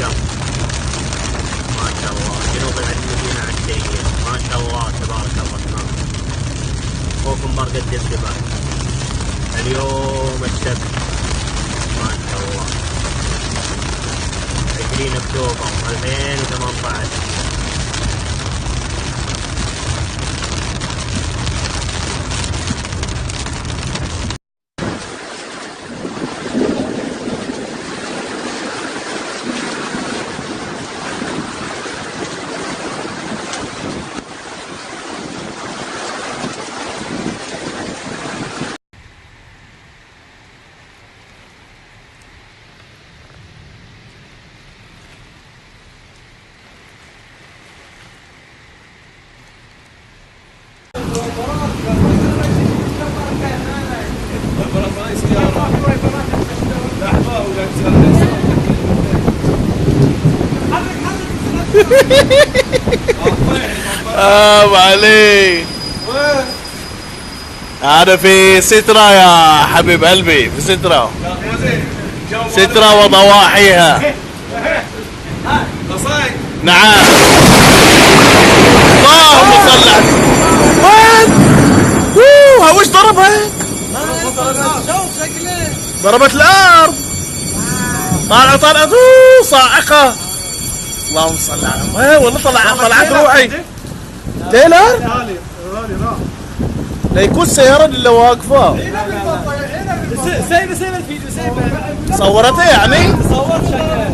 القمر. ما شاء الله جنوب المدينة عسكرية، ما شاء الله تبارك الرحمن. اخوكم برق الدبدبات. اليوم السبت ما شاء الله 20 اكتوبر 2018. ابو علي هذا في سترة يا حبيب قلبي، في سترة، سترة وضواحيها. نعم. اللهم صل على وين؟ وش ضربها؟ ضربت الارض. طالعت صاعقة. اللهم صل على والله طلعت روحي. تيلر؟ لا يكون السيارة اللي واقفة. سايبه الفيديو، سايبه صورته يعني؟ صورت شكلها.